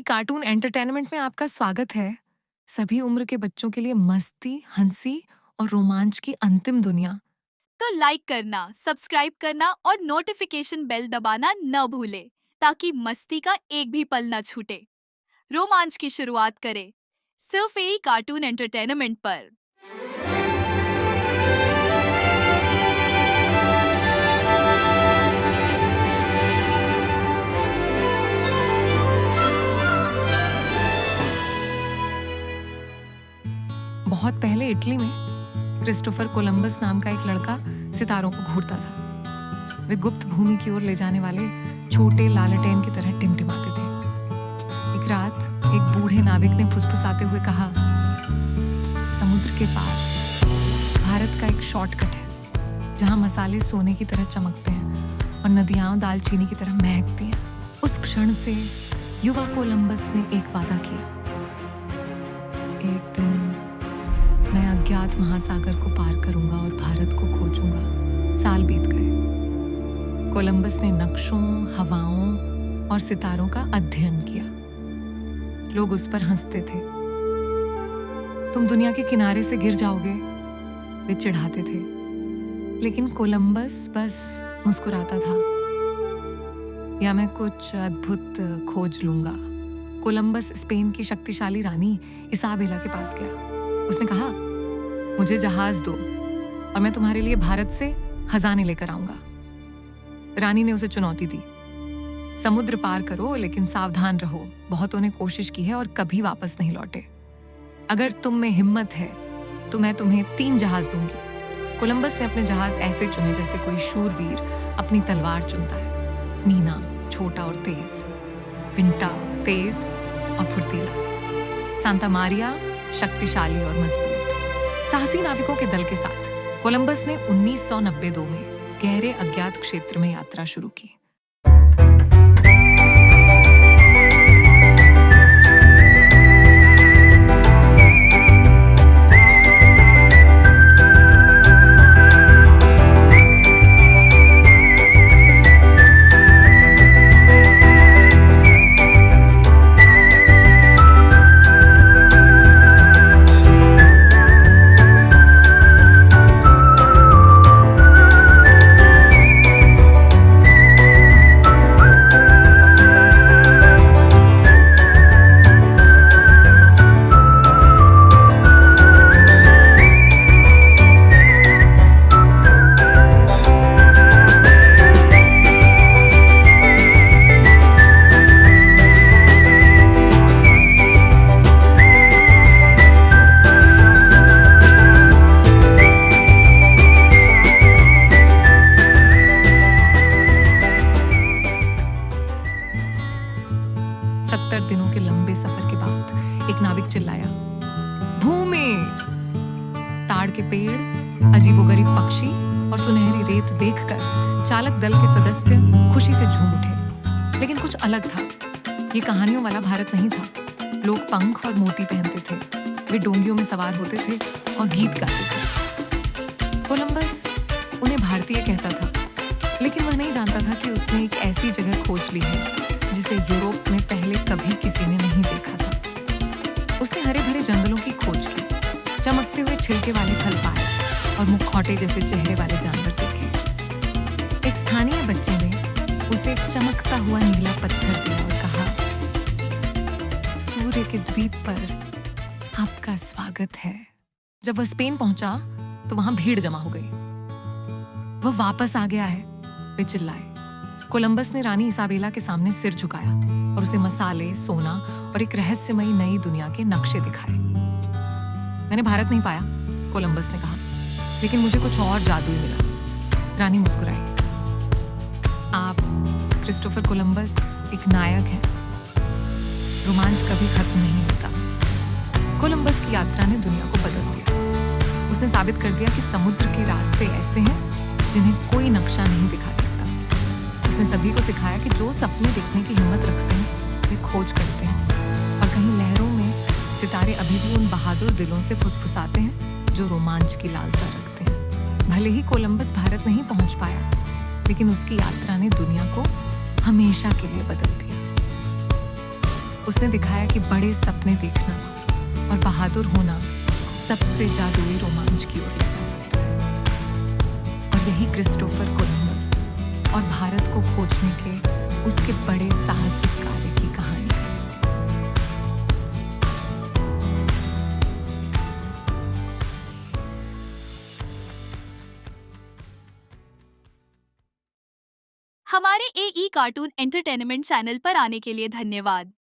Cartoon entertainment में आपका स्वागत है। सभी उम्र के बच्चों के लिए मस्ती, हंसी और रोमांच की अंतिम दुनिया। तो लाइक करना, सब्सक्राइब करना और नोटिफिकेशन बेल दबाना न भूले ताकि मस्ती का एक भी पल न छूटे। रोमांच की शुरुआत करें सिर्फ यही कार्टून एंटरटेनमेंट पर। बहुत पहले इटली में क्रिस्टोफर कोलंबस नाम का एक लड़का सितारों को घूरता था। वे गुप्त भूमि की ओर ले जाने वाले छोटे लालटेन की तरह टिमटिमाते थे। एक रात एक बूढ़े नाविक ने फुसफुसाते हुए कहा, समुद्र के पार भारत का एक शॉर्टकट है जहां मसाले सोने की तरह चमकते हैं और नदियां दालचीनी की तरह महकती हैं। उस क्षण से युवा कोलंबस ने एक वादा किया, एक दिन मैं अज्ञात महासागर को पार करूंगा और भारत को खोजूंगा। साल बीत गए। कोलंबस ने नक्शों, हवाओं और सितारों का अध्ययन किया। लोग उस पर हंसते थे। तुम दुनिया के किनारे से गिर जाओगे, वे चिढ़ाते थे। लेकिन कोलंबस बस मुस्कुराता था, या मैं कुछ अद्भुत खोज लूंगा। कोलंबस स्पेन की शक्तिशाली रानी इसाबेला के पास गया। उसने कहा, मुझे जहाज दो और मैं तुम्हारे लिए भारत से खजाने लेकर आऊंगा। रानी ने उसे चुनौती दी, समुद्र पार करो लेकिन सावधान रहो। बहुतों ने कोशिश की है और कभी वापस नहीं लौटे। अगर तुम में हिम्मत है तो मैं तुम्हें 3 जहाज दूंगी। कोलंबस ने अपने जहाज ऐसे चुने जैसे कोई शूरवीर अपनी तलवार चुनता है। नीना छोटा और तेज, पिंटा तेज और फुर्तीला, सांता मारिया शक्तिशाली और मजबूत। साहसी नाविकों के दल के साथ कोलंबस ने 1992 में गहरे अज्ञात क्षेत्र में यात्रा शुरू की। दिनों के लंबे सफर के बाद एक नाविक चिल्लाया, भूमि! ताड़ के पेड़, अजीबोगरीब पक्षी और सुनहरी रेत देखकर चालक दल के सदस्य खुशी से झूम उठे। लेकिन कुछ अलग था। ये कहानियों वाला भारत नहीं था। लोग पंख और मोती पहनते थे, वे डोंगियों में सवार होते थे और गीत गाते थे। कोलंबस उन्हें भारतीय कहता था, लेकिन वह नहीं जानता था कि उसने एक ऐसी जगह खोज ली है जिसे यूरोप में पहले कभी किसी ने नहीं देखा था। उसने हरे भरे जंगलों की खोज की, चमकते हुए छिलके वाले फल पाए और मुखौटे जैसे चेहरे वाले जानवर देखे। एक स्थानीय बच्चे ने उसे एक चमकता हुआ नीला पत्थर दिया और कहा, सूर्य के द्वीप पर आपका स्वागत है। जब वह स्पेन पहुंचा तो वहां भीड़ जमा हो गई। वह वापस आ गया है, वे चिल्लाए। कोलंबस ने रानी इसाबेला के सामने सिर झुकाया और उसे मसाले, सोना और एक रहस्यमयी नई दुनिया के नक्शे दिखाए। मैंने भारत नहीं पाया, कोलंबस ने कहा, लेकिन मुझे कुछ और जादुई मिला। रानी मुस्कुराई। आप क्रिस्टोफर कोलंबस एक नायक हैं। रोमांच कभी खत्म नहीं होता। कोलंबस की यात्रा ने दुनिया को बदल दिया। उसने साबित कर दिया कि समुद्र के रास्ते ऐसे हैं जिन्हें कोई नक्शा नहीं दिखा सकता। उसने सभी को सिखाया कि जो सपने देखने की हिम्मत रखते हैं वे खोज करते हैं, और कहीं लहरों में सितारे अभी भी उन बहादुर दिलों से फुसफुसाते हैं जो रोमांच की लालसा रखते हैं। भले ही कोलंबस भारत नहीं पहुंच पाया, लेकिन उसकी यात्रा ने दुनिया को हमेशा के लिए बदल दिया। उसने दिखाया कि बड़े सपने देखना और बहादुर होना सबसे जादुई रोमांच की ओर ले जा सकता है। और यही क्रिस्टोफर कोलंबस और भारत को खोजने के उसके बड़े साहसिक कार्य की कहानी है। हमारे AE कार्टून एंटरटेनमेंट चैनल पर आने के लिए धन्यवाद।